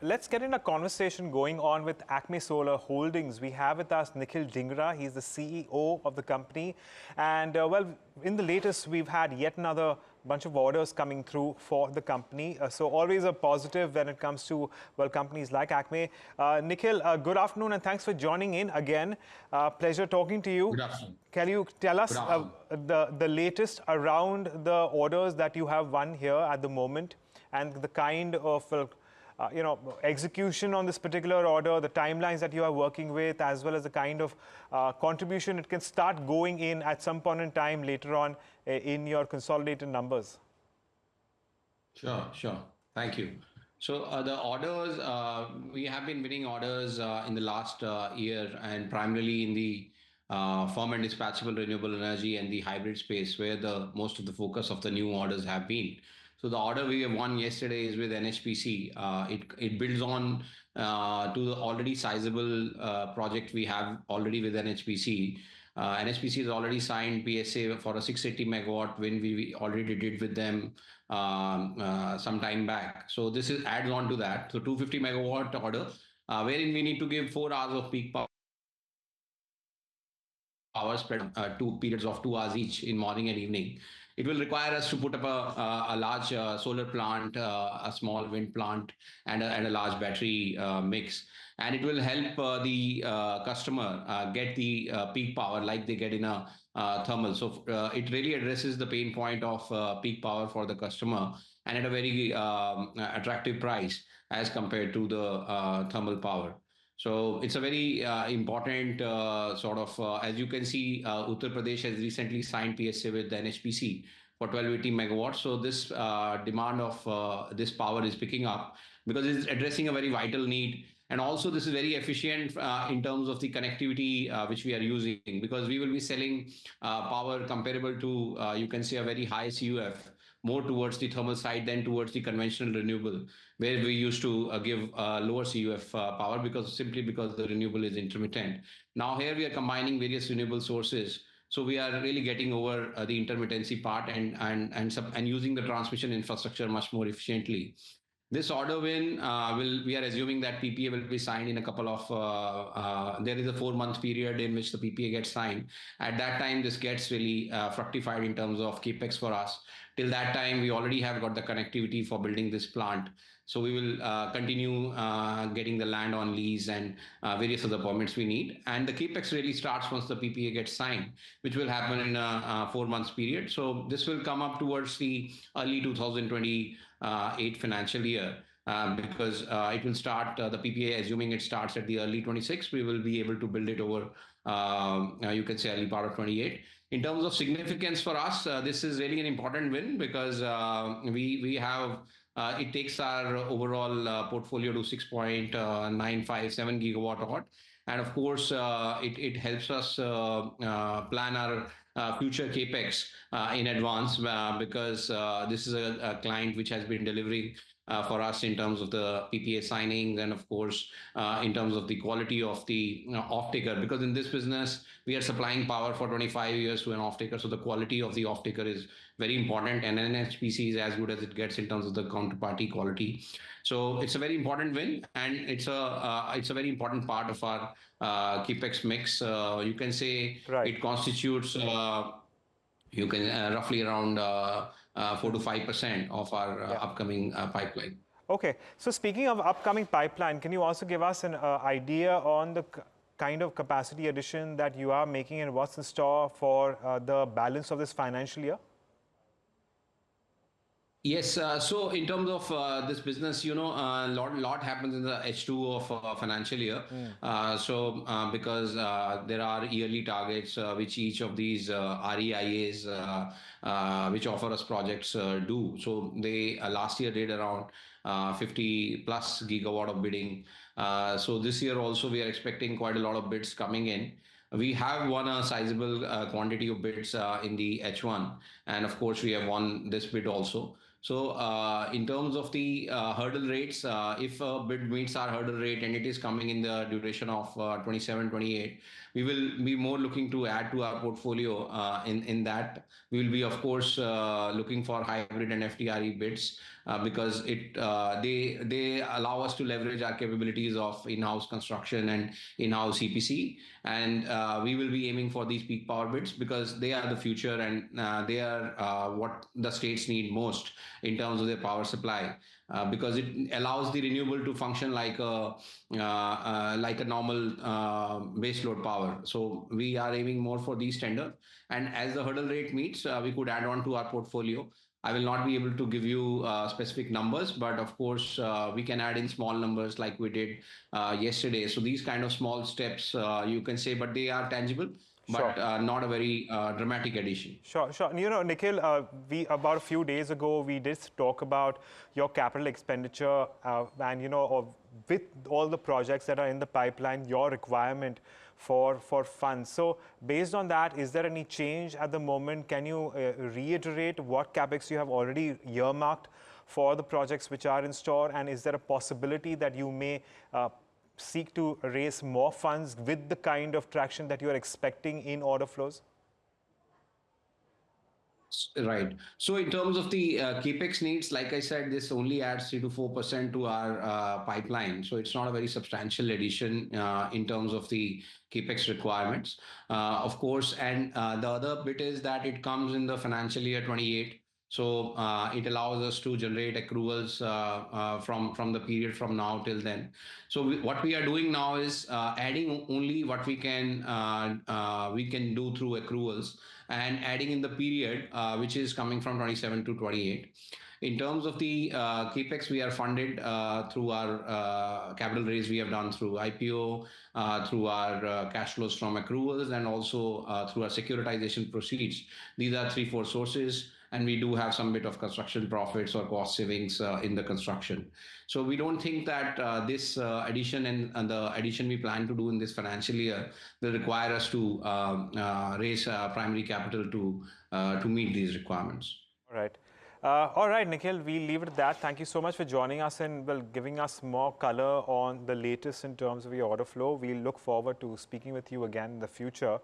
let's get in a conversation going on with Acme Solar Holdings. We have with us Nikhil Dhingra. He's the CEO of the company. And in the latest, we've had yet another bunch of orders coming through for the company. So always a positive when it comes to, companies like Acme. Nikhil, good afternoon and thanks for joining in again. Pleasure talking to you. Good afternoon. Can you tell us the latest around the orders that you have won here at the moment and the kind of execution on this particular order, the timelines that you are working with, as well as the kind of contribution it can start going in at some point in time later on in your consolidated numbers? Sure. Thank you. So the orders, we have been winning orders in the last year, and primarily in the firm and dispatchable renewable energy and the hybrid space, where the most of the focus of the new orders have been. So the order we have won yesterday is with NHPC. It builds on to the already sizable project we have already with NHPC. NHPC has already signed PSA for a 680 megawatt win we already did with them some time back. So this adds on to that. So 250 megawatt order, wherein we need to give 4 hours of peak power spread 2 periods of 2 hours each in morning and evening. It will require us to put up a large solar plant, a small wind plant, and a large battery mix. And it will help the customer get the peak power like they get in a thermal. So it really addresses the pain point of peak power for the customer, and at a very attractive price as compared to the thermal power. So it's a very important as you can see, Uttar Pradesh has recently signed PSA with the NHPC for 1280 megawatts. So this demand of this power is picking up because it's addressing a very vital need. And also this is very efficient in terms of the connectivity which we are using, because we will be selling power comparable to, you can say, a very high CUF, more towards the thermal side than towards the conventional renewable, where we used to give lower CUF power simply because the renewable is intermittent. Now here we are combining various renewable sources. So we are really getting over the intermittency part and using the transmission infrastructure much more efficiently. This order win we are assuming that PPA will be signed in a couple of, there is a 4-month period in which the PPA gets signed. At that time, this gets really fructified in terms of capex for us. Till that time, we already have got the connectivity for building this plant. So we will continue getting the land on lease and various other permits we need. And the capex really starts once the PPA gets signed, which will happen in a 4-month period. So this will come up towards the early 2028 financial year. Because it will start the PPA, assuming it starts at the early 26, we will be able to build it over, you can say, early part of 28. In terms of significance for us, this is really an important win because we have, it takes our overall portfolio to 6.957 gigawatt hour. And of course, it helps us plan our future capex in advance because this is a client which has been delivering for us in terms of the PPA signings and of course in terms of the quality of the off-taker, because in this business we are supplying power for 25 years to an off-taker, so the quality of the off-taker is very important, and NHPC is as good as it gets in terms of the counterparty quality. So it's a very important win, and it's a very important part of our capex mix. You can say it constitutes you can roughly around 4 to 5% of our upcoming pipeline. Okay, so speaking of upcoming pipeline, can you also give us an idea on the kind of capacity addition that you are making and what's in store for the balance of this financial year? Yes, so in terms of this business, a lot happens in the H2 of financial year. Because there are yearly targets which each of these REIAs which offer us projects do. So they last year did around 50 plus gigawatt of bidding. So this year also we are expecting quite a lot of bids coming in. We have won a sizable quantity of bids in the H1, and of course we have won this bid also. So in terms of the hurdle rates, if a bid meets our hurdle rate and it is coming in the duration of 27, 28, we will be more looking to add to our portfolio. In that, we will be, of course, looking for hybrid and FDRE bids because they allow us to leverage our capabilities of in-house construction and in-house EPC, and we will be aiming for these peak power bids because they are the future, and they are what the states need most in terms of their power supply. Because it allows the renewable to function like a normal base load power. So we are aiming more for these tender, and as the hurdle rate meets, we could add on to our portfolio. I will not be able to give you specific numbers, but of course, we can add in small numbers like we did yesterday. So these kind of small steps, you can say, but they are tangible, Sure. but not a very dramatic addition. Sure, sure. And, you know, Nikhil, we about a few days ago we did talk about your capital expenditure, and with all the projects that are in the pipeline, your requirement for funds. So, based on that, is there any change at the moment? Can you reiterate what capex you have already earmarked for the projects which are in store, and is there a possibility that you may seek to raise more funds with the kind of traction that you are expecting in order flows? Right. So in terms of the capex needs, like I said, this only adds 3 to 4% to our pipeline. So it's not a very substantial addition in terms of the capex requirements. Of course, and the other bit is that it comes in the financial year 28. So it allows us to generate accruals from the period from now till then. So what we are doing now is adding only what we can do through accruals, and adding in the period which is coming from 27 to 28. In terms of the capex, we are funded through our capital raise we have done through IPO, through our cash flows from accruals, and also through our securitization proceeds. These are 3, 4 sources, and we do have some bit of construction profits or cost savings in the construction. So we don't think that this addition and the addition we plan to do in this financial year will require us to raise primary capital to meet these requirements. All right, Nikhil, we'll leave it at that. Thank you so much for joining us and giving us more color on the latest in terms of your order flow. We look forward to speaking with you again in the future.